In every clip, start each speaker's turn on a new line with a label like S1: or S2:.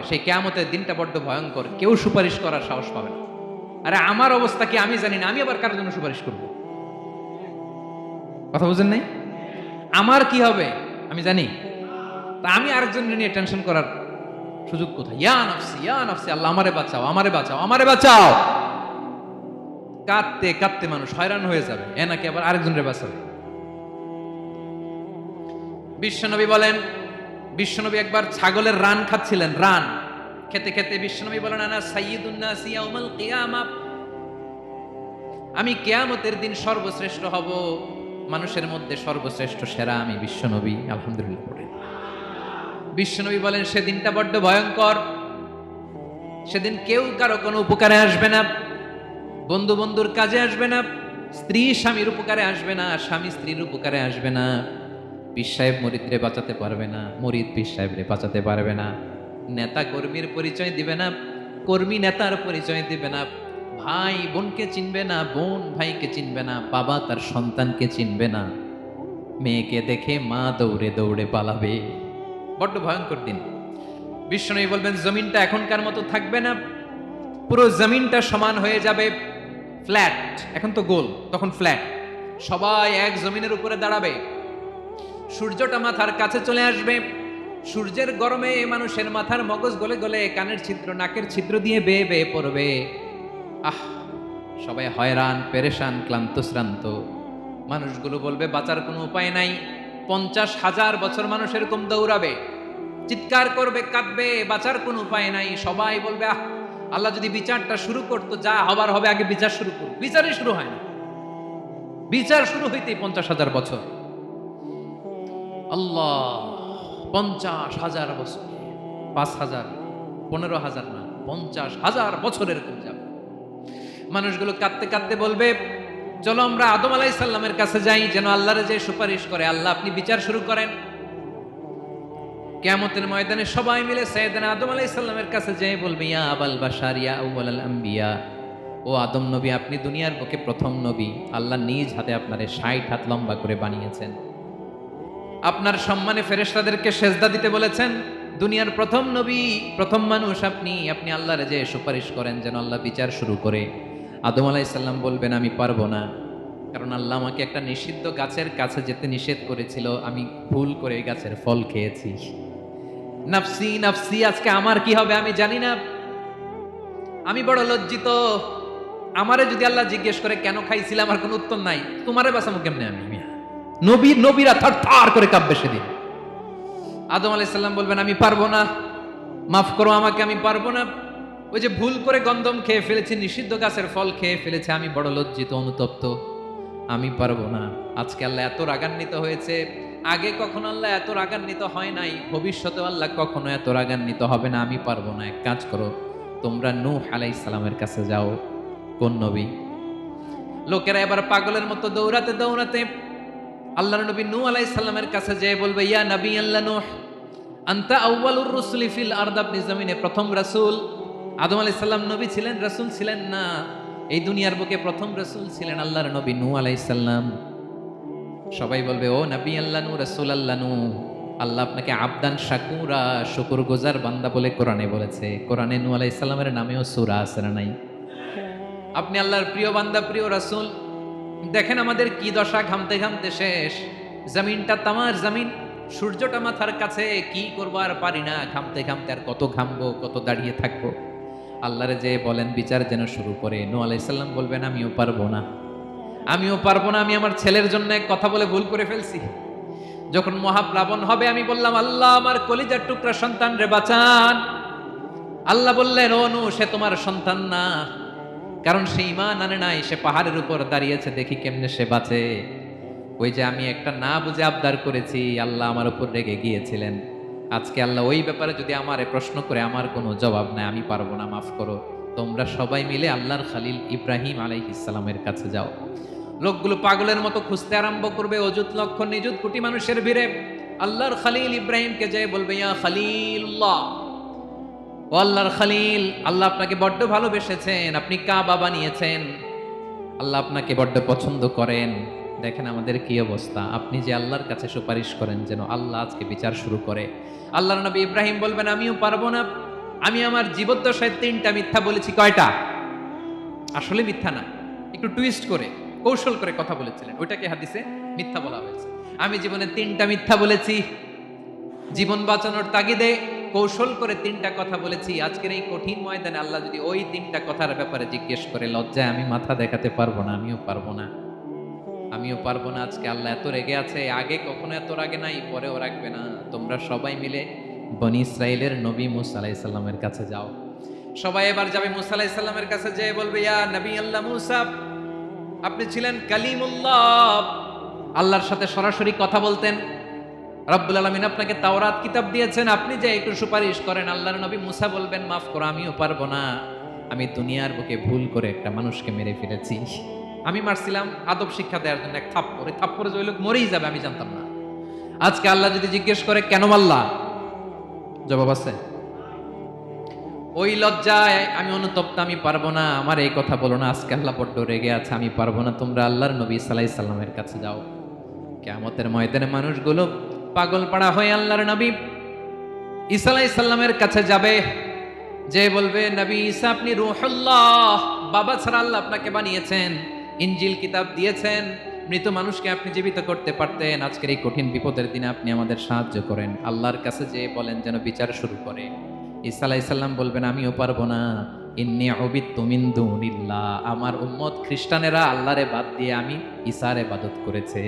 S1: সেই কিয়ামতের দিনটা বড্ড ভয়ঙ্কর, কেউ সুপারিশ করার সাহস পাবে না। আরে আমার অবস্থা কি আমি জানি না, আমি আবার কারোর জন্য সুপারিশ করব? কথা বুঝেন নাই? আমার কি হবে আমি জানি, তা আমি আরেকজনের নিয়ে টেনশন করার সুযোগ কোথায়? ইয়া নাফসি ইয়া নাফসি, আল্লাহ আমারে বাঁচাও আমারে বাঁচাও আমারে বাঁচাও। কাঁদতে কাঁদতে মানুষ হয়রান হয়ে যাবে, এ নাকি আবার আরেকজনের বাঁচাবে। বিশ্বনবী বলেন, বিশ্বনবী একবার ছাগলের রান খাচ্ছিলেন, রান খেতে খেতে বিশ্বনবী বলেন, আনা সাইয়্যিদুন নাস ইয়াউমাল কিয়ামাহ, আমি কিয়ামতের দিন সর্বশ্রেষ্ঠ হব, মানুষের মধ্যে সর্বশ্রেষ্ঠ সেরা আমি বিশ্বনবী। আলহামদুলিল্লাহ পড়ে বিশ্বনবী বলেন, সেদিনটা বড্ড ভয়ঙ্কর, সেদিন কেউ কারো কোনো উপকারে আসবে না, বন্ধু বন্ধুর কাজে আসবে না, স্ত্রী স্বামীর উপকারে আসবে না, স্বামী স্ত্রীর উপকারে আসবে না, পীর সাহেব মুরিদরে বাঁচাতে পারবে না, মুরিদ পীর সাহেবরে বাঁচাতে পারবে না, নেতা কর্মীর পরিচয় দিবে না, কর্মী নেতার পরিচয় দিবে না, ভাই বোনকে চিনবে না, বোন ভাইকে চিনবে না, বাবা তার সন্তানকে চিনবে না, মেয়েকে দেখে মা দৌড়ে দৌড়ে পালাবে। বড্ড ভয়ঙ্কর দিন। বিশ্বনবী বলবেন, জমিনটা এখনকার মতো থাকবে না, পুরো জমিনটা সমান হয়ে যাবে, ফ্ল্যাট। এখন তো গোল, তখন ফ্ল্যাট। সবাই এক জমিনের উপরে দাঁড়াবে, সূর্যটা মাথার কাছে চলে আসবে, সূর্যের গরমে মানুষের মাথার মগজ গলে গলে কানের ছিদ্র নাকের ছিদ্র দিয়ে বেয়ে বেয়ে পড়বে। আহ, সবাই হয়রান পেরেশান ক্লান্ত শ্রান্ত। মানুষগুলো বলবে বাঁচার কোনো উপায় নাই। 50,000 বছর মানুষ এরকম দৌড়াবে, চিৎকার করবে, কাঁদবে, বাঁচার কোনো উপায় নাই। সবাই বলবে, আহ, আল্লাহ যদি বিচারটা শুরু করতো, যা হবার হবে, আগে বিচার শুরু করুন। বিচারই শুরু হয় না, বিচার শুরু হইতেই 50,000 বছর। আল্লাহ, 50,000 বছর, 5,000, 15,000 না, 50,000 বছর এরকম যাবে। মানুষগুলো কাঁদতে কাঁদতে বলবে, চলো আমরা আদম আলাইহিস সালামের কাছে যাই, যেন আল্লাহরে যে সুপারিশ করে, আল্লাহ আপনি বিচার শুরু করেন। কিয়ামতের ময়দানে সবাই মিলে সাইয়েদনা আদম আলাইহিস সালামের কাছে যেয়ে বলবে, ইয়া আবাল বাশার ইয়া আউয়ালাল আম্বিয়া, ও আদম নবী, আপনি দুনিয়ার বুকে প্রথম নবী, আল্লাহ নিজ হাতে আপনারে 60 হাত লম্বা করে বানিয়েছেন, আপনার সম্মানে ফেরেশতাদেরকে সেজদা দিতে বলেছেন, দুনিয়ার প্রথম নবী, প্রথম মানুষ আপনি, আপনি আল্লাহরে যে সুপারিশ করেন যেন আল্লাহ বিচার শুরু করে। আদম আলাইহিস সালাম বলবেন, আমি পারবো না, কারণ আল্লাহ আমাকে একটা নিষিদ্ধ গাছের কাছে যেতে নিষেধ করেছিল, আমি ভুল করে এই গাছের ফল খেয়েছি। নাফসি নাফসি, আজকে আমার কি হবে আমি জানি না, আমি বড় লজ্জিত। আমারে যদি আল্লাহ জিজ্ঞেস করে কেন খাইছিলাম, আমার কোনো উত্তর নাই, তোমারে বাঁচাবো কেমনে আমি? নবীরা থার করে কাঁপবে সেদিন। আদম আলাইহিস সালাম বলবেন, আমি পারবো না, মাফ করো আমাকে, আমি পারবো না, ওই যে ভুল করে গন্ধম খেয়ে ফেলেছি, নিষিদ্ধ গাছের ফল খেয়ে ফেলেছে, আমি বড় লজ্জিত অনুতপ্ত, আমি পারবো না। আজকে আল্লাহ এত রাগান্বিত হয়েছে, আগে কখনো আল্লাহ এত রাগান্বিত হয় নাই, ভবিষ্যতেও আল্লাহ কখনো এত রাগান্বিত হবে না, আমি পারবো না। এক কাজ করো, তোমরা নূহ আলাইহিস সালামের কাছে যাও। কোন নবী? লোকেরা এবার পাগলের মতো দৌড়াতে দৌড়াতে আল্লাহর নবী নূহ আলাইহিস সালামের কাছে যেয়ে বলবে, ইয়া নবী আল্লাহ নূহ, আনতা আউয়ালুর রুসুলি ফিল আরদ, আপনি জমিনে প্রথম রাসূল। আদম আলাইহিস সালাম নবী ছিলেন, রাসূল ছিলেন না, এই দুনিয়ার বুকে প্রথম রাসূল ছিলেন আল্লাহর নবী নূহ আলাইহিস সালাম। সবাই বলবে, ও নবী আল্লাহ নূহ, রাসূল আল্লাহ নূহ, আল্লাহ আপনাকে আবদান শাকুরা, শুকরগুজার বান্দা বলে কোরআনে বলেছে। কোরআনে নূহ আলাইহিস সালামের নামেও সূরা আছে না নাই? আপনি আল্লাহর প্রিয় বান্দা, প্রিয় রাসূল। দেখেন আমাদের কি দশা, ঘামতে ঘামতে শেষ, জমিনটা তামার জমিন, সূর্যটা মাথার কাছে, কি করবো আর পারি না, ঘামতে ঘামতে আর কত ঘামবো, কত দাঁড়িয়ে থাকবো। আল্লাহরে যে বলেন বিচার যেন শুরু করে। নূহ আলাইহিস সালাম বলবেন, আমিও পারবো না, আমিও পারবো না, আমি আমার ছেলের জন্য এক কথা বলে ভুল করে ফেলছি। যখন মহাপ্লাবন হবে আমি বললাম, আল্লাহ আমার কলিজার টুকরা সন্তান রে বাঁচান। আল্লাহ বললেন, ও নূহ, সে তোমার সন্তান না, কারণ সে ঈমান আনে নাই, সে পাহাড়ের উপর দাঁড়িয়েছে, দেখি কেমনে সে বাঁচে। ওই যে আমি একটা না বুঝে আবদার করেছি, আল্লাহ আমার উপর রেগে গিয়েছিলেন। আজকে আল্লাহ ওই ব্যাপারে যদি আমারে প্রশ্ন করে, আমার কোনো জবাব নাই, আমি পারবো না, মাফ করো। তোমরা সবাই মিলে আল্লাহর খালিল ইব্রাহিম আলাইহিস সালামের কাছে যাও। লোকগুলো পাগলের মতো খুঁজতে আরম্ভ করবে, অযুত লক্ষ নিযুত কোটি মানুষের ভিড়ে আল্লাহর খালিল ইব্রাহিমকে যেয়ে বলবে, ইয়া খালিলুল্লাহ, ও আল্লাহর খালিল, আল্লাহ আপনাকে বড্ড ভালোবেসেছেন, আপনি কাবা বানিয়েছেন, আল্লাহ আপনাকে বড্ড পছন্দ করেন। দেখেন আমাদের কি অবস্থা, আপনি যে আল্লাহর কাছে সুপারিশ করেন যেন আল্লাহ আজকে বিচার শুরু করে। আল্লাহর নবী ইব্রাহিম বলবেন, আমিও পারবো না, আমি আমার জীবদ্দশায় 3টা মিথ্যা বলেছি। কয়টা? আসলে মিথ্যা না, একটু টুইস্ট করে কৌশল করে কথা বলেছিলেন, ওইটাকে হাদিসে মিথ্যা বলা হয়েছে। আমি জীবনে 3টা মিথ্যা বলেছি, জীবন বাঁচানোর তাগিদে কৌশল করে 3টা কথা বলেছি। আজকের এই কঠিন ময়দানে আল্লাহ যদি ওই 3টা কথার ব্যাপারে জিজ্ঞেস করে, লজ্জায় আমি মাথা দেখাতে পারবো না, আমিও পারবো না, আমিও পারবো না। আজকে আল্লাহ এত রেগে আছে, আগে কখনো এত রাগে নাই, পরেও রাখবে না। তোমরা সবাই মিলে বনি ইসরাইলের নবী মুসা আলাইহিস সালামের কাছে যাও। সবাই এবার যাবে মুসা আলাইহিস সালামের কাছে, যেয়ে বলবে, ইয়া নবী আল্লাহ মুসা, আপনি ছিলেন কালিমুল্লাহ, আল্লাহর সাথে সরাসরি কথা বলতেন। রব্বুল আলামিন আপনাকে তাওরাত কিতাব দিয়েছেন, আপনি যে একটু সুপারিশ করেন। আল্লাহর নবী মুসা বলবেন, মাফ করো, আমিও পারবো না, আমি দুনিয়ার বুকে ভুল করে একটা মানুষকে মেরে ফেলেছি। আমি মারছিলাম আদব শিক্ষা দেওয়ার জন্য এক থাপ্পড়, এই থাপ্পড়ে যে ওই লোক মরেই যাবে আমি জানতাম না। আজকে আল্লাহ যদি জিজ্ঞেস করে কেন মারলা, জবাব আছে? ওই লজ্জায় আমি অনুতপ্ত, আমি পারবো না, আমার এই কথা বলো না। আজকে আল্লাহ বড্ড রেগে আছে, আমি পারবো না, তোমরা আল্লাহর নবী সাল্লাল্লাহু আলাইহি সাল্লামের কাছে যাও। কিয়ামতের ময়দানে মানুষগুলো পাগল পাড়া হয়ে আল্লাহর নবী ঈসা আলাইহিস সালামের কাছে যাবে, যে বলবে, নবী ঈসা আপনি রূহুল্লাহ, বাবা ছাড়া আল্লাহ আপনাকে বানিয়েছেন, ইনজিল কিতাব দিয়েছেন, মৃত মানুষকে আপনি জীবিত করতে পারতেন। আজকের এই কঠিন বিপদের দিনে আপনি আমাদের সাহায্য করেন। আল্লাহর কাছে যে বলেন যেন বিচার শুরু করে। ঈসা আলাইহিস সালাম বলবেন, আমিও পারবো না, ইন্নী উবিদতু মিন দুনিল্লাহ, আমার উম্মত খ্রিস্টানেরা আল্লাহরে বাদ দিয়ে আমি ঈসার ইবাদত করেছে।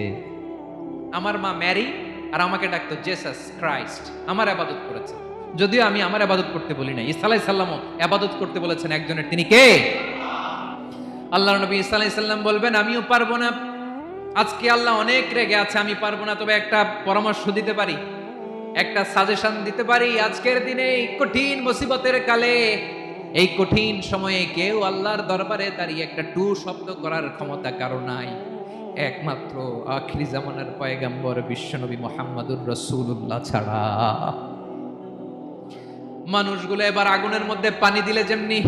S1: আমার মা ম্যারি আর আমাকে ডাকতো জেসাস ক্রাইস্ট, আমার ইবাদত করেছে, যদিও আমি আমার ইবাদত করতে বলি না। ঈসা আলাইহিস সালামও ইবাদত করতে বলেছেন একজনের, তিনি কে? আল্লাহর নবী ঈসা আলাইহিস সালাম বলবেন, আমিও পারবো না, আজকে আল্লাহ অনেক রেগে আছে, আমি পারবো না, তবে একটা পরামর্শ দিতে পারি, একটা সাজেশন দিতে পারি। আজকের দিনে এই কঠিন মুসিবতের কালে, এই কঠিন সময়ে কেউ আল্লাহর দরবারে দাঁড়িয়ে একটা টু শব্দ করার ক্ষমতা কারো নাই, একমাত্র আখিরি জামানার পয়গম্বর বিশ্বনবী মুহাম্মদুর রাসূলুল্লাহ ছাড়া। মানুষগুলো এবার আগুনের মধ্যে পানি দিলে যেমনি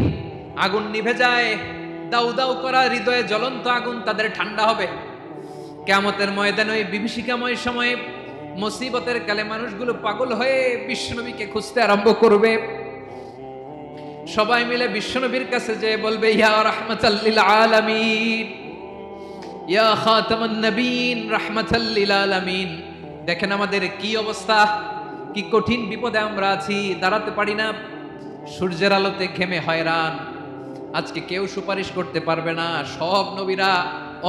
S1: আগুন নিভে যায়, দাউ দাউ করা হৃদয়ে জ্বলন্ত আগুন তাদের ঠান্ডা হবে। কিয়ামতের ময়দানে ওই বিভীষিকাময় সময়ে, মুসিবতের কালে মানুষগুলো পাগল হয়ে বিশ্বনবীকে খুঁজতে আরম্ভ করবে। সবাই মিলে বিশ্বনবীর কাছে যেয়ে বলবে, ইয়া রাহমাতাল লিল আলামিন, ইয়া খাতামান নবীন, রাহমাতাল লিল আলামিন, দেখেন আমাদের কি অবস্থা, কি কঠিন বিপদে আমরা আছি, দাঁড়াতে পারি না, সূর্যের আলোতে ঘেমে হয়রান। আজকে কেউ সুপারিশ করতে পারবে না। সব নবীরা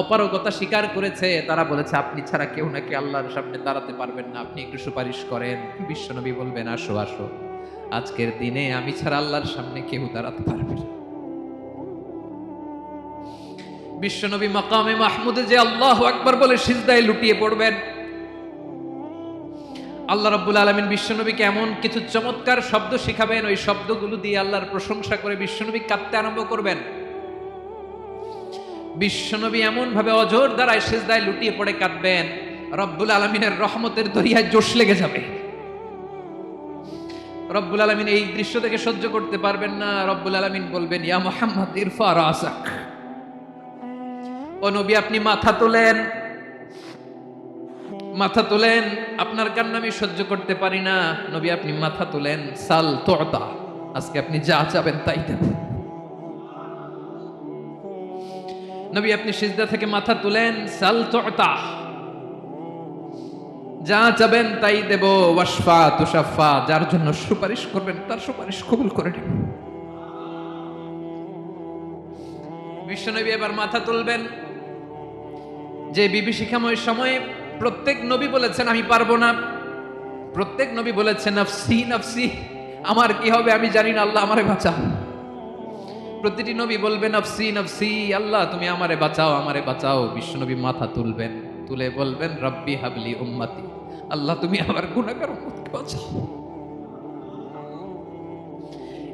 S1: অপারগতা স্বীকার করেছে, তারা বলেছে আপনি ছাড়া কেউ নাকি আল্লাহর সামনে দাঁড়াতে পারবেন না, আপনি একটু সুপারিশ করেন। বিশ্বনবী বলবেন, আসো আসো, আজকের দিনে আমি ছাড়া আল্লাহর সামনে কেউ দাঁড়াতে পারবে না। বিশ্বনবী মাকামে মাহমুদে যে আল্লাহু আকবার বলে সিজদায় লুটিয়ে পড়বেন। আল্লাহ রাব্বুল আলামিন বিশ্বনবীকে এমন কিছু চমৎকার শব্দ শিখাবেন, ওই শব্দগুলো দিয়ে আল্লাহর প্রশংসা করে বিশ্বনবী কাঁদতে আরম্ভ করবেন। বিশ্বনবী এমন ভাবে অজর দ্বারায় সিজদায় লুটিয়ে পড়ে কাঁদবেন, রব্বুল আলামিনের রহমতের দরিয়ায় জোশ লেগে যাবে। রব্বুল আলামিন এই দৃশ্য থেকে সহ্য করতে পারবেন না। রব্বুল আলামিন বলবেন, ইয়া মুহাম্মদ ইরফা রাসাক, ও নবী আপনি মাথা তোলেন, মাথা তোলেন, আপনার কান্না আমি সহ্য করতে পারি না। নবী আপনি মাথা তোলেন, সাল তুতা, আজকে আপনি যা চাবেন তাই দেব। নবী আপনি সিজদা থেকে মাথা তুলেন, সাল তুতা, যা চাবেন তাই দেব। ওয়াশফা তুশাফা, যার জন্য সুপারিশ করবেন তার সুপারিশ কবুল করে নেব। বিশ্বনবী এবার মাথা তুলবেন। যে বিভীষিকাময় সময়ে প্রত্যেক নবী বলেছেন আমি পারবো না, প্রত্যেক নবী বলেছেন নাফসি নাফসি, আমার কি হবে আমি জানি না, আল্লাহ আমারে বাঁচাও। প্রতিটি নবী বলবেন নাফসি নাফসি, আল্লাহ তুমি আমারে বাঁচাও, আমারে বাঁচাও। বিশ্বনবী মাথা তুলবেন, তুলে বলবেন রব্বি হাবলি উম্মতি, আল্লাহ তুমি আমার গুনাহগার উম্মতকে বাঁচাও।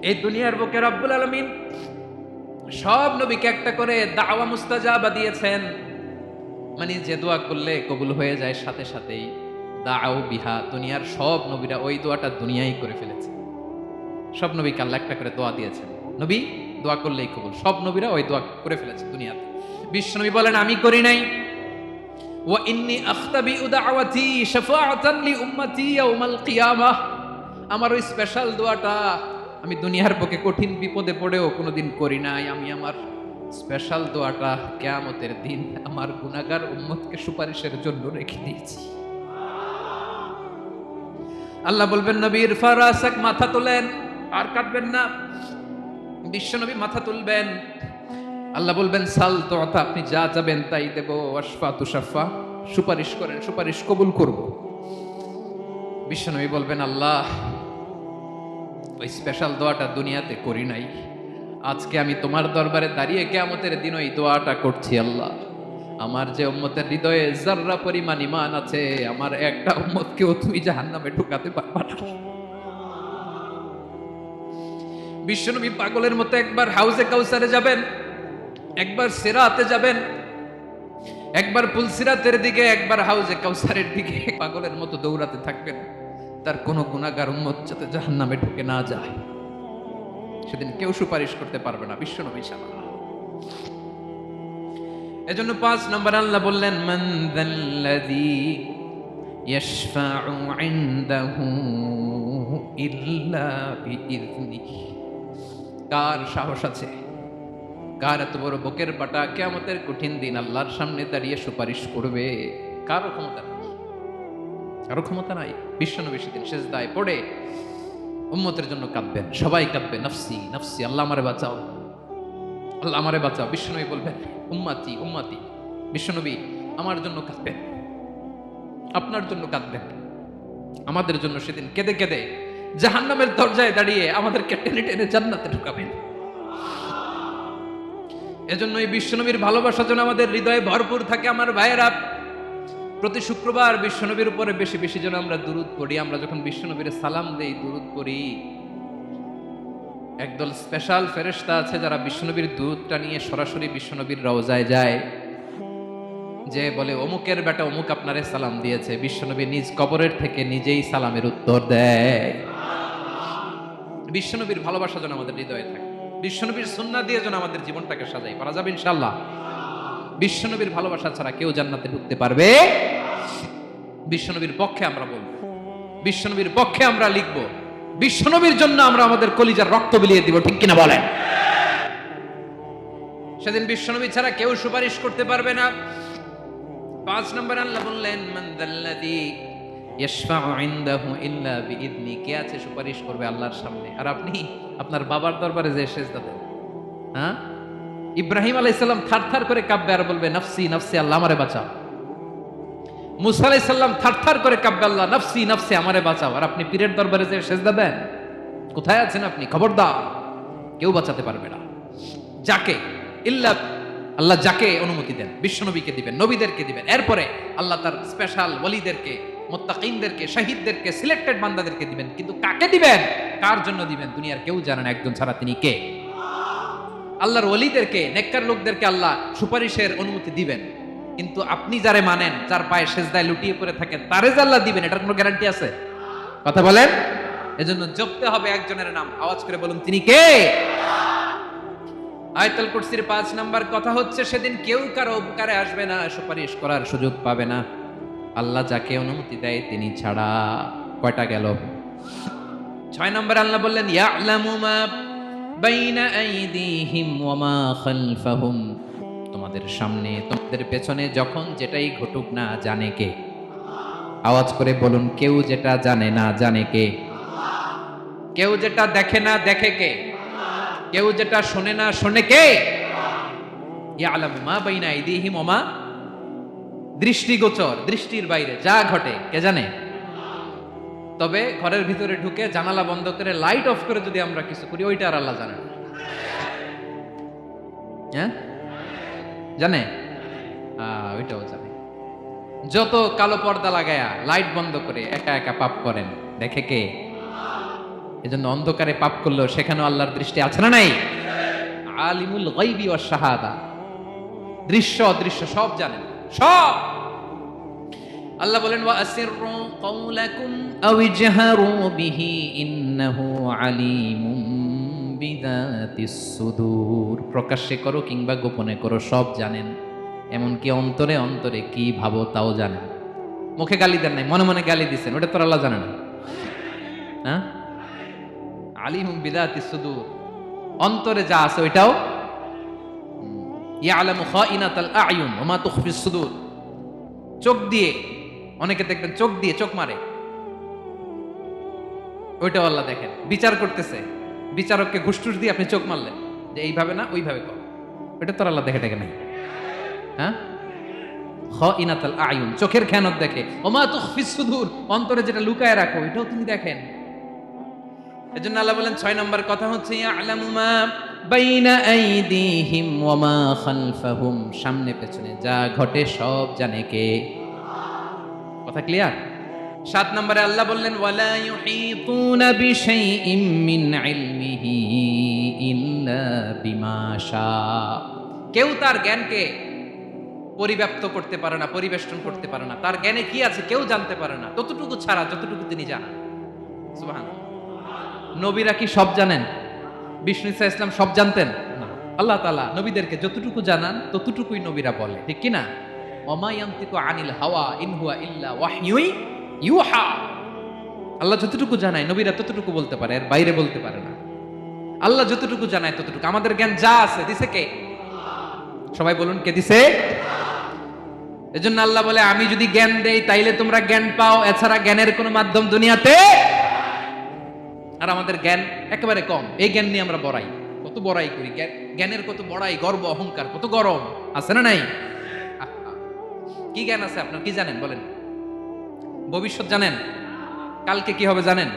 S1: এই দুনিয়ার বুকে রব্বুল আলামিন সব নবীকে একটা করে দাওয়া মুস্তাজাবা দিয়েছেন, মানে যে দোয়া করলে কবুল হয়ে যায় সাথে সাথেই। দাও বিহা, দুনিয়ার সব নবীরা ওই দোয়াটা দুনিয়ায় করে ফেলেছে। সব নবীকে আল্লাহ একটা করে দোয়া দিয়েছেন, নবী দোয়া করলেই কবুল। সব নবীরা ওই দোয়া করে ফেলেছে দুনিয়াতে। বিশ্বনবী বলেন আমি করি নাই। ওয়া ইন্নী আখতাবিউ দাওয়াতি শাফাআতান লি উম্মতি ইয়াউমাল কিয়ামাহ, আমার ওই স্পেশাল দোয়াটা আমি দুনিয়ার বুকে কঠিন বিপদে পড়েও কোনোদিন করি নাই। আমি আমার স্পেশাল দোয়াটা কিয়ামতের দিন আমার গুনাহগার উম্মতকে সুপারিশের জন্য রেখে দিয়েছি। আল্লাহ বলবেন, নবী ইরফা রাসাক, মাথা তোলেন, আর কাটবেন না। বিশ্বনবী মাথা তুলবেন। আল্লাহ বলবেন, সাল তুতা, আপনি যা চাবেন তাই দেব। ওয়াশফা তুশাফা, সুপারিশ করেন, সুপারিশ কবুল করব। বিশ্বনবী বলবেন, আল্লাহ ওই স্পেশাল দোয়াটা দুনিয়াতে করি নাই, আজকে আমি তোমার দরবারে দাঁড়িয়ে কিয়ামতের দিন ওই দোয়াটা করছি। আল্লাহ, আমার যে উম্মতের হৃদয়ে যাররা পরিমাণ ঈমান আছে, আমার একটা উম্মতকেও তুমি জাহান্নামে ঢুকাতে পারবা না। বিশ্বনবী পাগলের মতো একবার হাউজে কাউসারে যাবেন, একবার সিরাতে যাবেন, একবার পুলসিরাতের দিকে, একবার হাউজে কাউসারের দিকে পাগলের মতো দৌড়াতে থাকবেন। তার কোনো গুনাহগার উম্মত যাতে জাহান্নামে ঢুকে না যায়, সেদিন কেউ সুপারিশ করতে পারবে না বিশ্বনবী ছাড়া। এজন্য 5 নম্বর আল্লাহ বললেন, মান যাল্লাযী ইয়াশফাউ ইনদাহু ইল্লা বিইযনিহি। কার সাহস আছে, কার এত বড় বুকের পাটা কিয়ামতের কঠিন দিন আল্লাহর সামনে দাঁড়িয়ে সুপারিশ করবে? কারো ক্ষমতা নেই, কারো ক্ষমতা নাই। বিশ্বনবী সেদিন সেজদায় পড়ে উম্মতের জন্য কাঁদবেন, সবাই কাঁদবে, নফসি নফসি, আল্লাহ আমারে বাঁচাও, আল্লাহ আমারে বাঁচাও। বিশ্বনবী বলবেন, উম্মতি উম্মতি। বিশ্বনবী আমার জন্য কাঁদবেন, আপনার জন্য কাঁদবেন, আমাদের জন্য সেদিন কেঁদে কেঁদে জাহান্নামের দরজায় দাঁড়িয়ে আমাদেরকে টেনে টেনে জান্নাতে ঢুকাবেন। এজন্য এই বিশ্বনবীর ভালোবাসা যেন আমাদের হৃদয়ে ভরপুর থাকে। আমার ভাইয়েরা, প্রতি শুক্রবার বিশ্বনবীর উপরে বেশি বেশি যেন আমরা দুরূদ পড়ি। আমরা যখন বিশ্বনবীর সালাম দেই, দুরূদ পড়ি, একদল স্পেশাল ফেরেশতা আছে যারা বিশ্বনবীর দুরূদটা নিয়ে সরাসরি বিশ্বনবীর রওজায় যায়, যে বলে, অমুকের বেটা অমুক আপনারে সালাম দিয়েছে। বিশ্বনবী নিজ কবরের থেকে নিজেই সালামের উত্তর দেয়। বিশ্বনবীর ভালোবাসা যেন আমাদের হৃদয়ে থাকে, বিশ্বনবীর সুন্নাহ দিয়ে যেন আমাদের জীবনটাকে সাজাই। পারা যাবে ইনশাআল্লাহ। বিশ্বনবীর ভালোবাসা ছাড়া কেউ জান্নাতে ঢুকতে পারবে? বিশ্বনবীর পক্ষে আমরা বলবো, বিশ্বনবীর পক্ষে আমরা লিখবো, বিশ্বনবীর জন্য আমরা আমাদের কলিজার রক্ত বিলিয়ে দিব, ঠিক কিনা বলেন? সেদিন বিশ্বনবী ছাড়া কেউ সুপারিশ করতে পারবে না। 5 নম্বর আল্লাহ বললেন, মান যাল্লাযী ইয়াশফাউ ইনদাহু ইল্লা বিইযনি। কে আছে সুপারিশ করবে আল্লাহর সামনে? আর আপনি আপনার বাবার দরবারে যে সেজদা দেন, হ্যাঁ, ইব্রাহিম আলাইহিস সালাম থারথার করে কাঁপবে আর বলবে, নফসি নফসি, আল্লাহ আমারে বাঁচাও। মুসা আলাইহিস সালাম থারথার করে কাঁপবে, আল্লাহ নফসি নফসি, আমারে বাঁচাও। আর আপনি পীরের দরবারে যে সেজদা দেন, কোথায় আছেন আপনি? খবরদার, কেউ বাঁচাতে পারবে না। যাকে ইল্লা, আল্লাহ যাকে অনুমতি দেন, বিশ্বনবীকে দিবেন, নবীদেরকে দিবেন, এরপরে আল্লাহ তার স্পেশাল ওয়ালিদেরকে, মুত্তাকিনদেরকে, শহীদদেরকে, সিলেক্টেড বান্দাদেরকে দিবেন। কিন্তু কাকে দিবেন, কার জন্য দিবেন, দুনিয়ার কেউ জানে না একজন ছাড়া, তিনি কে? আল্লাহর ওয়ালিদেরকে, নেককার লোকদেরকে আল্লাহ সুপারিশের অনুমতি দিবেন। কিন্তু আপনি যারে মানেন, যার পায়ে সেজদায় লুটিয়ে পড়ে থাকেন, তারে যে আল্লাহ দিবেন, এটার কোনো গ্যারান্টি আছে? কথা বলেন। এজন্য জপতে হবে একজনের নাম, আওয়াজ করে বলুন, তিনি কে? আয়াতুল কুরসির 5 নাম্বার কথা হচ্ছে, সেদিন কেউ কারো উপকারে আসবে না, সুপারিশ করার সুযোগ পাবে না, আল্লাহ যাকে অনুমতি দেয় তিনি ছাড়া। কয়টা গেল? 6 নাম্বার আল্লাহ বললেন, ইয়ালামু মা বাইনা আইদিহিম ওয়া মা খালফাহুম। তোমাদের সামনে, তোমাদের পেছনে যখন যেটাই ঘটুক না, জানে কে? আওয়াজ করে বলুন, কেউ যেটা জানে না, জানে কে? কেউ যেটা দেখে না, দেখে কে? কেউ যেটা শোনে না, শোনে কে? ইয়ালামু মা বাইনা আইদিহিম ওয়া মা, দৃষ্টিগোচর, দৃষ্টির বাইরে যা ঘটে কে জানে? তবে ঘরের ভিতরে ঢুকে জানালা বন্ধ করে লাইট অফ করে যদি আমরা কিছু করি, ওইটা আর আল্লাহ জানে না। হ্যাঁ, জানে? ওইটাও জানে। যত কালো পর্দা লাগায়া লাইট বন্ধ করে একা একা পাপ করেন, দেখে কে? এজন্য অন্ধকারে পাপ করলেও সেখানেও আল্লাহর দৃষ্টি আছে না নাই? আলিমুল গায়বি ওয়াশ শাহাদা, দৃশ্য অদৃশ্য সব জানেন, সব। আল্লাহ বলেন, ওয়া আসিররু কাওলাকুম আও ইজহারু বিহি ইন্নাহু আলিমুম বিযাতিস সুদূর। প্রকাশ্যে করো কিংবা গোপনে করো, সব জানেন। এমনকি অন্তরে অন্তরে কি ভাবো তাও জানেন। মুখে গালি দেন নাই, মনে মনে গালি দিছেন, ওটা তো আল্লাহ জানে না? হ্যাঁ, আলিমুম বিযাতিস সুদূর, অন্তরে যা আছে ওইটাও ইয়ালামু খাইনাতাল আয়ুন ওয়া মা তুখফিস সুদূর। চোখ দিয়ে, অনেকে দেখবেন চোখ দিয়ে চোখ মারে, ওইটাও আল্লাহ দেখেন। বিচার করতেছে, বিচারককে ঘুষটুস দিয়ে আপনি চোখ মারলেন যে এইভাবে না ওইভাবে কর, ওইটা তো আল্লাহ দেখে নাই। হ্যাঁ, খাইনাতাল আয়ুন, চোখের খেয়ানত দেখে। ওয়া মা তুখফিস সুদূর, অন্তরে যেটা লুকায় রাখো এটাও তিনি দেখেন। এজন্য আল্লাহ বলেন 6 নম্বর কথা হচ্ছে ইয়ালামু মা বাইনা আইদিহিম ওয়া মা খালফাহুম, সামনে পেছনে যা ঘটে সব জানে কে? কথা ক্লিয়ার? 7 নম্বরে আল্লাহ বললেন ওয়ালা ইউহিতুনা বিশাইইম মিন ইলমিহি ইল্লা বিমা শা, কেউ তার জ্ঞানকে পরিব্যাপ্ত করতে পারে না, পরিবেষ্টন করতে পারে না। তার জ্ঞানে কি আছে কেউ জানতে পারে না, ততটুকু ছাড়া যতটুকু তিনি জানেন। সুবহানাল্লাহ। নবীরা কি সব জানেন? বিষ্ণু ঈসা ইসলাম সব জানতেন না। আল্লাহ তাআলা নবীদেরকে যতটুকু জানান ততটুকুই নবীরা বলে, ঠিক কি না? ওমা ইয়ানতিকু আনিল হাওয়া ইন হুয়া ইল্লা ওয়াহয়ুন ইউহা। আল্লাহ যতটুকু জানায় নবীরা ততটুকু বলতে পারে, এর বাইরে বলতে পারে না। আল্লাহ যতটুকু জানায় ততটুকু। আমাদের জ্ঞান যা আছে দিছে কে? সবাই বলুন, কে দিছে? এজন্য আল্লাহ বলে আমি যদি জ্ঞান দেই তাইলে তোমরা জ্ঞান পাও, এছাড়া জ্ঞানের কোনো মাধ্যম দুনিয়াতে। আর আমাদের জ্ঞান একেবারে কম, এই জ্ঞান নিয়ে আমরা বড়াই, কত বড়াই করি, জ্ঞানের কত বড়াই, গর্ব অহংকার, কত গরম আছে না নাই? কি জ্ঞান আছে আপনার? কি জানেন বলেন? ভবিষ্যৎ জানেন? কালকে কি হবে জানেন?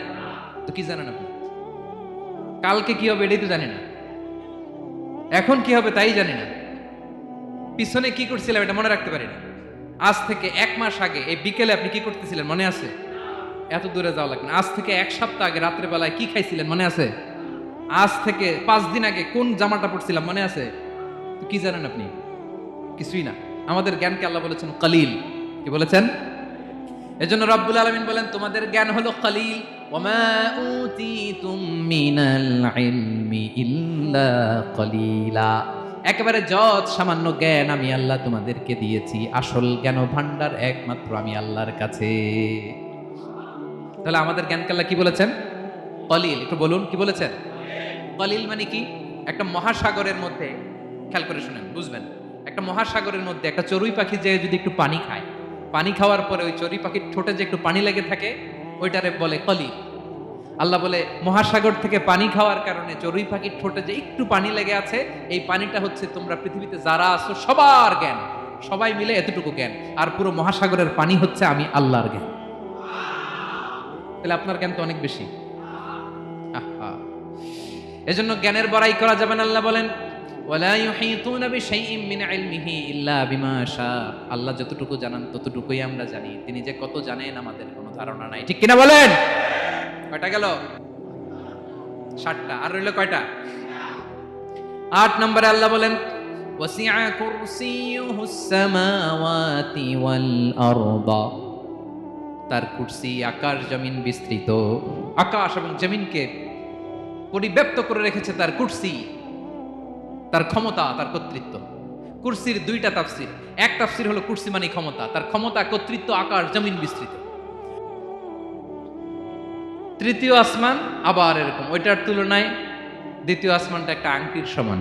S1: তো কি জানেন আপনি? কালকে কি হবে এটাই তো জানি না, এখন কি হবে তাই জানি না, পিছনে কি করছিলাম এটা মনে রাখতে পারি না। আজ থেকে 1 মাস আগে এই বিকেলে আপনি কি করতেছিলেন মনে আছে? এত দূরে যাওয়া লাগবে না। আজ থেকে 1 সপ্তাহ আগে রাত্রে বেলায় কি খাইছিলেন মনে আছে? আজ থেকে 5 দিন আগে কোন জামাটা পরছিলাম মনে আছে? তো কি জানেন আপনি? কিছুই না। আমাদের জ্ঞানকে আল্লাহ বলেছেন কলিল। কি বলেছেন? এজন্য রব্বুল আলামিন বলেন তোমাদের জ্ঞান হলো কলিল। ওয়ামা উতিতুম মিনাল ইলমি ইল্লা কলিলা, একেবারে যত সামান্য জ্ঞান আমি আল্লাহ তোমাদেরকে দিয়েছি, আসল জ্ঞান ভান্ডার একমাত্র আমি আল্লাহর কাছে। তাহলে আমাদের জ্ঞানকে আল্লাহ কি বলেছেন? কলিল। একটু বলুন কি বলেছেন? কলিল মানে কি? একটা মহাসাগরের মধ্যে, খেয়াল করে শুনেন বুঝবেন, একটা মহাসাগরের মধ্যে একটা চড়ুই পাখি যে যদি একটু পানি খায়, পানি খাওয়ার পরে ওই চড়ুই পাখির ঠোঁটে যে একটু পানি লেগে থাকে ওইটারে বলে কলিল। আল্লাহ বলে মহাসাগর থেকে পানি খাওয়ার কারণে চড়ুই পাখির ঠোঁটে যে একটু পানি লেগে আছে, এই পানিটা হচ্ছে তোমরা পৃথিবীতে যারা আছো সবার জ্ঞান, সবাই মিলে এতটুকু জ্ঞান, আর পুরো মহাসাগরের পানি হচ্ছে আমি আল্লাহর জ্ঞান। তাহলে আপনার জ্ঞান তো অনেক বেশি। এজন্য জ্ঞানের বড়াই করা যাবে না। আল্লাহ বলেন ওয়ালা ইউহিতুনা বিশাইইম মিন ইলমিহি ইল্লা বিমা শা, আল্লাহ যতটুকু জানান ততটুকুই আমরা জানি, তিনি যে কত জানেন আমাদের কোনো ধারণা নাই, ঠিক কিনা বলেন? কয়টা গেল? 7টা। আর রইল কয়টা? 8 নম্বরে আল্লাহ বলেন ওয়াসিআ কুরসিয়ুহুস সামাওয়াতি ওয়াল আরদা, তার কুরসি আকাশ জমিন বিস্তৃত, আকাশ এবং জমিনকে পরিব্যাপ্ত করে রেখেছে তার কুরসি, তার ক্ষমতা, তার কর্তৃত্ব। কুরসির 2টা তাফসীর। এক তাফসীর হলো কুরসি মানে ক্ষমতা, তার ক্ষমতা, কর্তৃত্ব, আকাশ জমিন বিস্তৃত। তৃতীয় আসমান আবার এরকম, ওইটার তুলনায় দ্বিতীয় আসমানটা একটা আংটির সমান।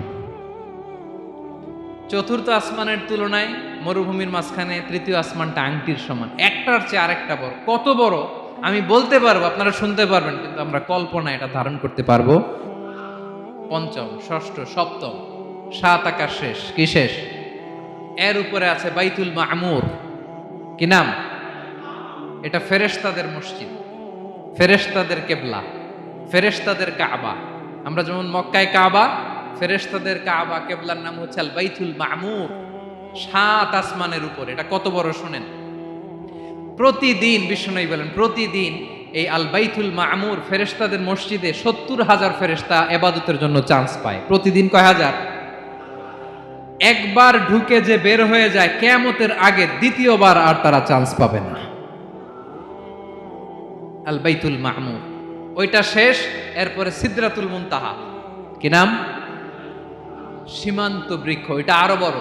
S1: চতুর্থ আসমানের তুলনায় মরুভূমির মাঝখানে তৃতীয় আসমানটা আংটির সমান। একটার চেয়ে আরেকটা বড়। কত বড় আমি বলতে পারবো, আপনারা শুনতে পারবেন, কিন্তু আমরা কল্পনা এটা ধারণ করতে পারবো? পঞ্চম, ষষ্ঠ, সপ্তম, 7 আকাশ শেষ। কি শেষ? এর উপরে আছে বাইতুল মামুর। কি নাম? এটা ফেরেশতাদের মসজিদ, ফেরেশতাদের কেবলা, ফেরেশতাদের কাবা। আমরা যেমন মক্কায় কাবা, ফেরেশতাদের কাবা কেবলার নাম হচ্ছে আল বাইতুল মামুর। 7 আসমানের উপরে। এটা কত বড় শুনেন। প্রতিদিন বিষ্ণু বলেন প্রতিদিন এই আল বাইতুল মামুর ফেরেশতাদের মসজিদে 70,000 ফেরেশতা ইবাদতের জন্য চান্স পায়। প্রতিদিন কয় হাজার? একবার ঢুকে যে বের হয়ে যায় কিয়ামতের আগে দ্বিতীয়বার আর তারা চান্স পাবে না। আল বাইতুল মামুর ওইটা শেষ। এরপরে সিদরাতুল মুনতাহা। কি নাম? সীমান্ত বৃক্ষ। এটা আরো বড়,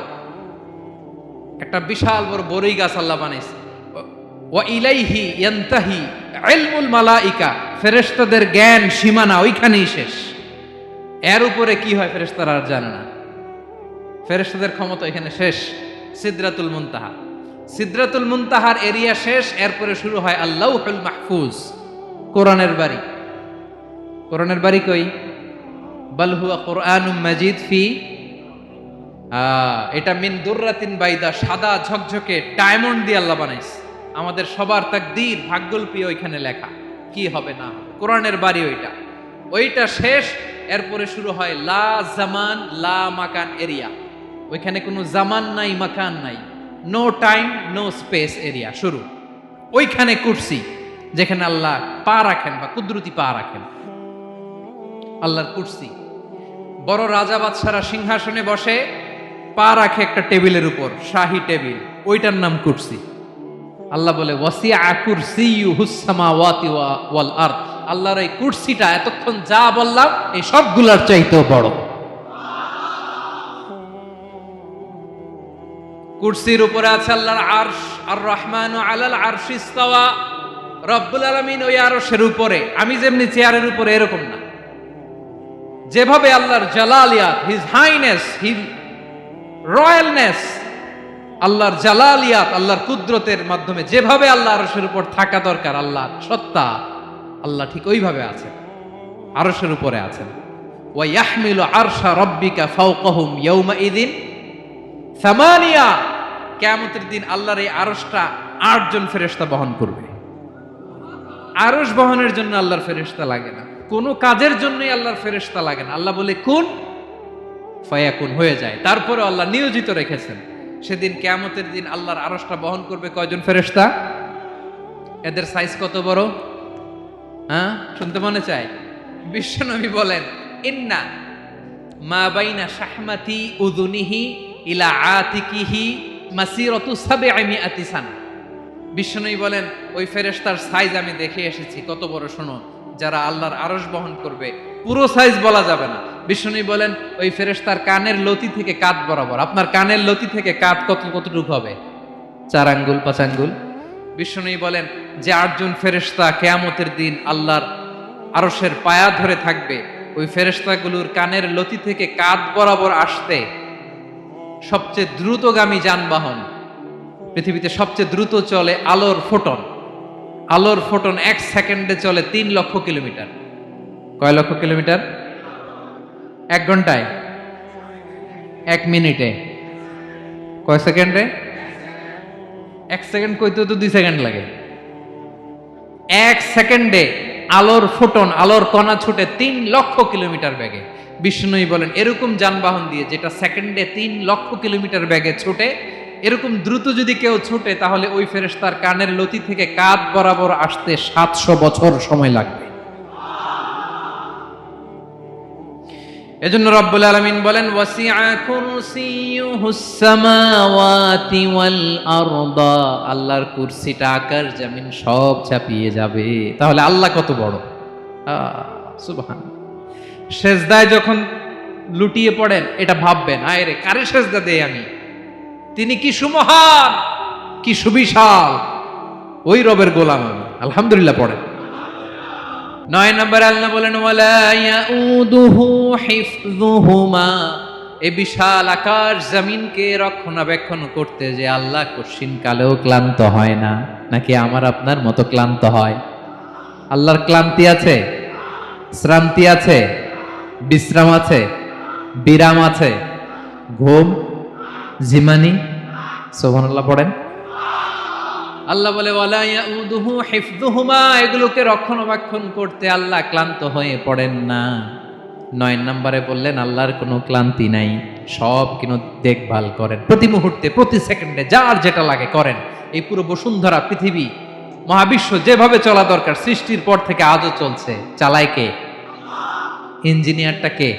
S1: একটা বিশাল বড় বড়ই গাছ আল্লাহ বানাইছে। ওয়া ইলাইহি ইয়ানতাহি ইলমুল মালাইকা ফেরেশতাদের জ্ঞান সীমানা ওইখানেই শেষ। এর উপরে কি হয় ফেরেশতারা আর জানে না। ফেরেশতাদের ক্ষমতা এখানে শেষ। সিদরাতুল মুনতাহা, সিদরাতুল মুনতাহার এরিয়া শেষ। এরপরে শুরু হয় আল্লাহুল মাহফুজ, কোরআনের বাড়ি। কোরআনের বাড়ি কই? বাল হুয়া কুরআনুম মাজিদ ফি, এটা মিন দুররাতিন বাইদা, সাদা ঝকঝকে ডায়মন্ড দিয়ে আল্লাহ বানাইছে। আমাদের সবার তাকদীর ভাগ্যলিপি ওইখানে লেখা, কি হবে না হবে। কোরআনের বাড়ি ওইটা, ওইটা শেষ। এরপরে শুরু হয় লা জামান লা মাকান এরিয়া। ওইখানে কোনো জামান নাই, মাকান নাই, no time no space area শুরু। ওইখানে কুরসি, যেখানে আল্লাহ পা রাখেন বা কুদরতি পা রাখেন, আল্লাহর কুরসি। বড় রাজা বাদশারা সিংহাসনে বসে পা রাখে একটা টেবিলের উপর, শাহী টেবিল, ওইটার নাম কুরসি। আল্লাহ বলে ওয়াসিআ কুরসিয়ুহুস সামাওয়াতি ওয়াল আরদ। আল্লাহর এই কুরসিটা এতক্ষণ যা বললাম এই সবগুলোর চাইতেও বড়। কুরসির উপরে আছে আল্লাহর আরশ। আর রহমানু আলাল আরশি ইস্তাওয়া। রব্বুল আলামিন ওই আরশের উপরে। আমি যেমনি চেয়ারের উপরে এরকম না। যেভাবে আল্লাহর জালালিয়াত, হিজ হাইনেস, হিজ রয়্যালনেস, আল্লাহর জালালিয়াত, আল্লাহর কুদরতের মাধ্যমে যেভাবে আল্লাহ আরশের উপর থাকা দরকার, আল্লাহর সত্তা, আল্লাহ ঠিক ওইভাবে আছেন, আরশের উপরে আছেন। ওয়া ইয়াহমিলু আরশা রাব্বিকা ফাওকাহুম ইয়াউমাইযিন সামানিয়া। কিয়ামতের দিন আল্লাহর এই আরশটা ৮ জন ফেরেশতা বহন করবে। আরশ বহনের জন্য আল্লাহর ফেরেশতা লাগে না, কোনো কাজের জন্যই আল্লাহর ফেরেশতা লাগে না। আল্লাহ বলে কুন ফায়াকুন, হয়ে যায়। তারপরে আল্লাহ নিয়োজিত রেখেছেন। সেদিন কিয়ামতের দিন আল্লাহর আরশটা বহন করবে কয়জন ফেরেশতা? এদের সাইজ কত বড়? হ্যাঁ, শুনতে মনে চায়? বিশ্বনবী বলেন ইন্না মা বাইনা শাহমাতি উযুনিহি ইলা আতিকিহি মাসিরাতু ৭০০ সানা। বিশ্বনবী বলেন ওই ফেরেশতার সাইজ আমি দেখে এসেছি কত বড়। শোনো, যারা আল্লাহর আরশ বহন করবে, পুরো সাইজ বলা যাবে না। বিশ্বনবী বলেন ওই ফেরেশতার কানের লতি থেকে কাঁধ বরাবর। আপনার কানের লতি থেকে কাঁধ কতটুকু হবে? ৪ আঙ্গুল ৫ আঙ্গুল। বিশ্বনবী বলেন যে ৮ জন ফেরেশতা কিয়ামতের দিন আল্লাহর আরশের পায়া ধরে থাকবে, ওই ফেরেশতাগুলোর কানের লতি থেকে কাঁধ বরাবর আসতে সবচেয়ে দ্রুতগামী যানবাহন, পৃথিবীতে সবচেয়ে দ্রুত চলে আলোর ফোটন। আলোর ফোটন ১ সেকেন্ডে চলে ৩ লক্ষ কিলোমিটার। কয় লক্ষ কিলোমিটার? ১ ঘন্টায়? ১ মিনিটে? কয় সেকেন্ডে? ১ সেকেন্ড কইতে তো ২ সেকেন্ড লাগে। ১ সেকেন্ডে আলোর ফোটন, আলোর কণা ছুটে ৩ লক্ষ কিলোমিটার বেগে। বিষ্ণুই বলেন এরকম যানবাহন দিয়ে, যেটা সেকেন্ডে ৩ লক্ষ কিলোমিটার বেগে ছুটে, এরকম দ্রুত যদি কেউ ছুটে, তাহলে ওই ফেরেশতার কানের লতি থেকে কাঁধ বরাবর আসতে ৭০০ বছর সময় লাগবে। এজন্য রব্বুল আলামিন বলেন ওয়াসিআ কুরসিয়ুহুস সামাওয়াতি ওয়াল আরদা। আল্লাহর কুরসিটা আকাশ জমিন সব চাপিয়ে যাবে। তাহলে আল্লাহ কত বড়! সুবহানাল্লাহ। সেজদায় যখন লুটিয়ে পড়েন, এটা ভাববেন, আয় রে কারে সেজদা দেই আমি? তিনি কি সুমহান, কি সুবিশাল! ওই রবের গোলাম আমি। আলহামদুলিল্লাহ পড়েন। ৯ নম্বরে আল্লাহ বলেন ওয়ালা ইয়াউদুহু হিফযুহুমা। এই বিশাল আকাশ জমিনকে রক্ষণাবেক্ষণ করতে যে আল্লাহ কঠিন কালেও ক্লান্ত হয় না। নাকি আমার আপনার মতো ক্লান্ত হয়? আল্লাহর ক্লান্তি আছে? শ্রান্তি আছে? বিশ্রাম আছে? বিরাম আছে? ঘুম, জিমানি? সুবহানাল্লাহ পড়েন। আল্লাহ বলে ওয়ালা ইয়াউদুহু হিফযুহুমা। এগুলোকে রক্ষণাবেক্ষণ করতে আল্লাহ ক্লান্ত হয়ে পড়েন না। ৯ নম্বরে বললেন আল্লাহর কোনো ক্লান্তি নাই, সব কিন্তু দেখভাল করেন, প্রতি মুহূর্তে প্রতি সেকেন্ডে যার যেটা লাগে করেন। এই পুরো বসুন্ধরা, পৃথিবী, মহাবিশ্ব যেভাবে চলা দরকার সৃষ্টির পর থেকে আজও চলছে। চালায় কে? ইঞ্জিনিয়ারটা কে?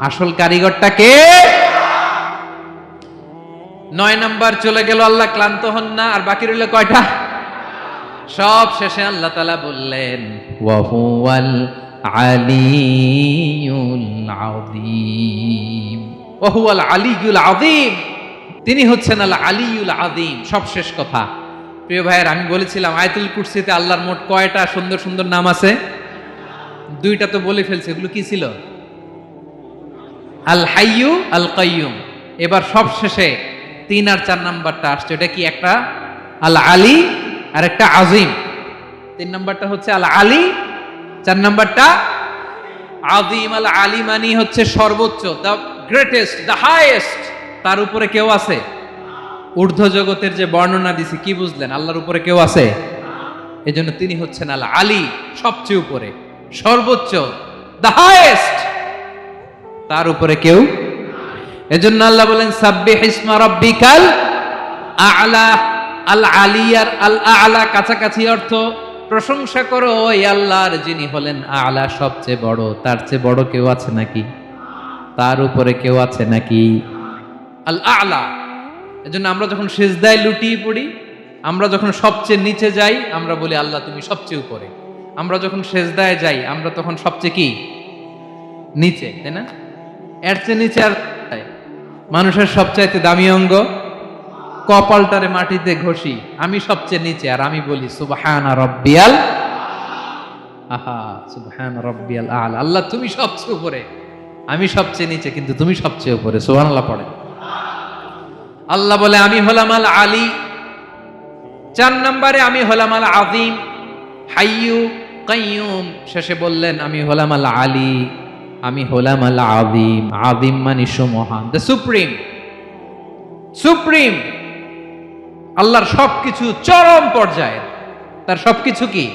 S1: আসল কারিগরটা কে? ৯ নাম্বার চলে গেল, আল্লাহ ক্লান্ত হন না। আর বাকি রইল কয়টা? সব শেষে আল্লাহ তাআলা বললেন ওয়া হুয়াল আলিয়ুল আযীম। ওয়া হুয়াল আলিয়ুল আযীম, তিনি হচ্ছেন আল আলিয়ুল আযীম। সব শেষ কথা, প্রিয় ভাইয়ের, আমি বলেছিলাম আয়াতুল কুরসিতে আল্লাহর মোট কয়টা সুন্দর সুন্দর নাম আছে? দুইটা তো বলে ফেলছে, এগুলো কি ছিল? আল হাইয়ু আল কাইয়ুম। এবার সব শেষে 3 আর 4 নাম্বারটা আসছে, এটা কি? একটা আল আলী আর একটা আজিম। 3 নাম্বারটা হচ্ছে আল আলী, 4 নাম্বারটা আজিম। আল আলী মানে হচ্ছে সর্বোচ্চ, দ্য গ্রেটেস্ট, দ্য হাইয়েস্ট। তার উপরে কেউ আছে? ঊর্ধ্ব জগতের যে বর্ণনা দিছি, কি বুঝলেন? আল্লাহর উপরে কেউ আছে? এজন্য তিনি হচ্ছেন আল আলী, সবচেয়ে উপরে, সর্বোচ্চ, দ্য হাইয়েস্ট। তার উপরে কেউ। এজন্য আল্লাহ বলেন সাব্বিহ ইসমা রাব্বিকাল আ'লা। আল আলিয়ার আল আ'লা কাছাকাছি অর্থ, প্রশংসা করো ওই আল্লাহর যিনি হলেন আ'লা, সবচেয়ে বড়। তার চেয়ে বড় কেউ আছে নাকি? তার উপরে কেউ আছে নাকি? আল আ'লা। এজন্য আমরা যখন সিজদায় লুটিয়ে পড়ি, আমরা যখন সবচেয়ে নিচে যাই, আমরা বলি আল্লাহ তুমি সবচেয়ে উপরে। আমরা যখন সিজদায় যাই, আমরা তখন সবচেয়ে কি? নিচে, তাই না? এর চেয়ে নিচে আর মানুষের সবচাইতে দামি অঙ্গ, কপালটারে মাটিতে ঘষি, আমি সবচেয়ে নিচে, আর আমি বলি সুবহানা রাব্বিয়াল আহা, সুবহানা রাব্বিয়াল আ'লা। আল্লাহ তুমি সবচেয়ে উপরে, আমি সবচেয়ে নিচে, কিন্তু তুমি সবচেয়ে উপরে। সুবহানাল্লাহ পড়ে। আল্লাহ বলে আমি হলাম আল আলী। 4 নম্বরে আমি হলাম আল আযীম, হাইয়ু কাইয়ুম। শেষে বললেন আমি হলাম আল আলী, আমি হলাম আল আযীম। আযীম মানে সুমহান, দ্য সুপ্রিম। সুপ্রিম। আল্লাহর সবকিছু চরম পর্যায়ের। তার সবকিছু কি?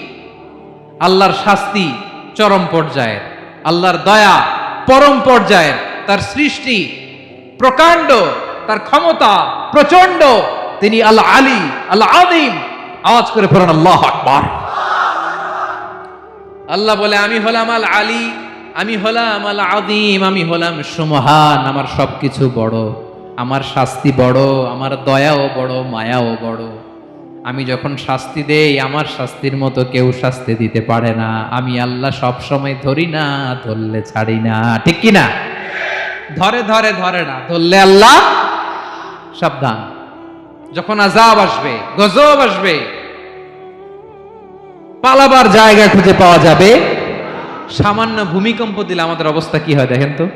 S1: আল্লাহর শাস্তি চরম পর্যায়ের, আল্লাহর দয়া পরম পর্যায়ের, তার সৃষ্টি প্রকাণ্ড, তার ক্ষমতা প্রচন্ড। তিনি আল আলী, আল আযীম। আওয়াজ করে পড়ুন আল্লাহু আকবার। আল্লাহ বলে আমি হলাম আল আলী, আমি হলাম আল আযীম, আমি হলাম সুমহান। আমার সবকিছু বড়, আমার শাস্তি বড়, আমার দয়াও বড়, মায়াও বড়। আমি যখন শাস্তি দেই, আমার শাস্তির মতো কেউ শাস্তি দিতে পারে না। আমি আল্লাহ সব সময় ধরি না, ধরলে ছাড়ি না। ঠিক কি না? ধরে ধরে ধরে না, ধরলে আল্লাহ সাবধান। যখন আযাব আসবে, গজব আসবে, পালাবার জায়গা খুঁজে পাওয়া যাবে। সামান্য ভূমিকম্প দিলে আমাদের অবস্থা কি হয় দেখেন তো?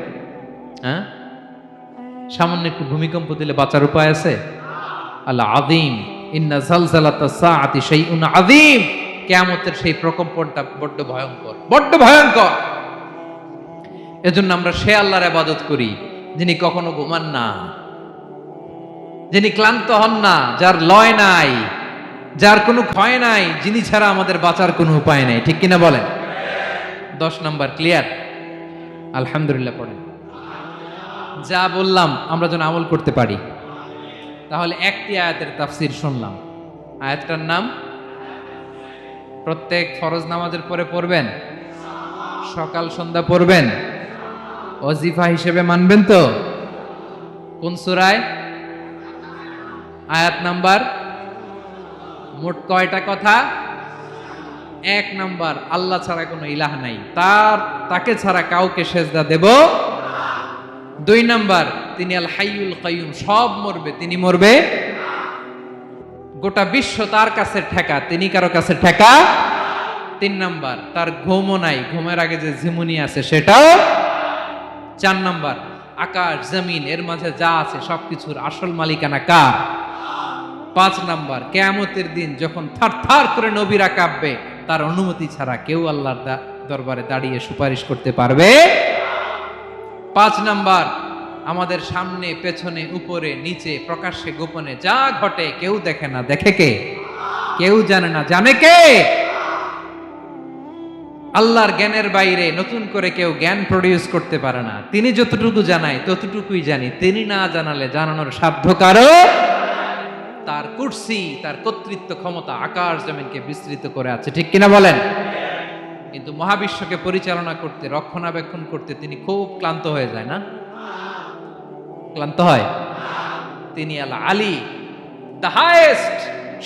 S1: হ্যাঁ, সামান্য একটু ভূমিকম্প দিলে বাঁচার উপায় আছে? আল আযীম, ইন্না যালজালাতাস সাআতি শাইউন আযীম। কিয়ামতের সেই প্রকম্পনটা বড্ড ভয়ঙ্কর, বড্ড ভয়ঙ্কর। এজন্য আমরা সে আল্লাহর ইবাদত করি যিনি কখনো ঘুমান না, যিনি ক্লান্ত হন না, যার লয় নাই, যার কোনো ক্ষয় নাই, যিনি ছাড়া আমাদের বাঁচার কোনো উপায় নাই। ঠিক কিনা বলেন? 10 নাম্বার ক্লিয়ার? আলহামদুলিল্লাহ পড়েন। যা বললাম আমরা যেন আমল করতে পারি। তাহলে একটি আয়াতের তাফসীর শুনলাম। আয়াতটার নাম প্রত্যেক ফরজ নামাজের পরে পড়বেন, সকাল সন্ধ্যা পড়বেন, ওয়াজিফা হিসেবে মানবেন তো? কোন সূরায়? আয়াত নাম্বার? মোট কয়টা কথা? 1 নাম্বার, আল্লাহ ছাড়া কোনো ইলাহ নাই, তাকে ছাড়া কাউকে সেজদা দেব। 2 নাম্বার, তিনি আল হাইয়ুল কাইয়ুম, সব মরবে, তিনি মরবে। গোটা বিশ্ব তার কাছে ঠেকা, তিনি কারো কাছে ঠেকা। 3 নাম্বার, তার ঘুমও নাই, ঘুমের আগে যে ঝিমুনি আছে সেটাও। 4 নাম্বার, আকাশ জমিন এর মাঝে যা আছে সবকিছুর আসল মালিকানা কার? 5 নাম্বার, কিয়ামতের দিন যখন থারথার করে নবীরা কাঁপবে, তার অনুমতি ছাড়া কেউ আল্লাহর দরবারে দাঁড়িয়ে সুপারিশ করতে পারবে। 5 নাম্বার, আমাদের সামনে পেছনে উপরে নিচে প্রকাশ্যে গোপনে যা ঘটে কেউ দেখে না, দেখে কে? কেউ জানে না, জানে কে? আল্লাহর জ্ঞানের বাইরে নতুন করে কেউ জ্ঞান প্রডিউস করতে পারে না। তিনি যতটুকু জানায় ততটুকুই জানি, তিনি না জানালে জানানোর সাধ্য কারো। তার কুরসি, তার কর্তৃত্ব ক্ষমতা আকাশ জমিনকে বিস্তৃত করে আছে। ঠিক কিনা বলেন? কিন্তু মহাবিশ্বকে পরিচালনা করতে, রক্ষণাবেক্ষণ করতে তিনি খুব ক্লান্ত হয়ে যায় না? ক্লান্ত হয়? তিনি আল আলী, দ্য হাইয়েস্ট,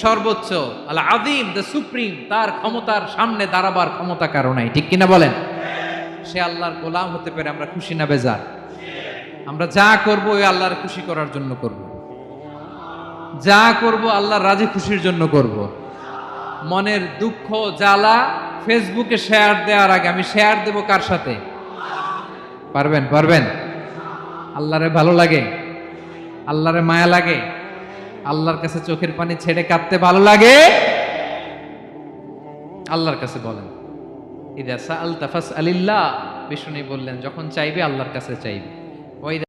S1: সর্বোচ্চ, আল আযীম, দ্য সুপ্রিম। তার ক্ষমতার সামনে দাঁড়াবার ক্ষমতা কারো নাই। ঠিক কিনা বলেন? সে আল্লাহর গোলাম হতে পেরে আমরা খুশি না বেজার? আমরা যা করবো ওই আল্লাহর খুশি করার জন্য করব। যা করব আল্লাহর রাজি খুশির জন্য করব। মনের দুঃখ জ্বালা ফেসবুকে শেয়ার দেওয়ার আগে আমি শেয়ার দেব কার সাথে? পারবেন পারবেন? আল্লাহরে ভালো লাগে, আল্লাহরে মায়া লাগে, আল্লাহর কাছে চোখের পানি ছেড়ে কাঁদতে ভালো লাগে? আল্লাহর কাছে বলেন, ইদা সাআলতা ফাসআলিল্লাহ। বিষ্ণু বললেন, যখন চাইবে আল্লাহর কাছে চাইবে। ওই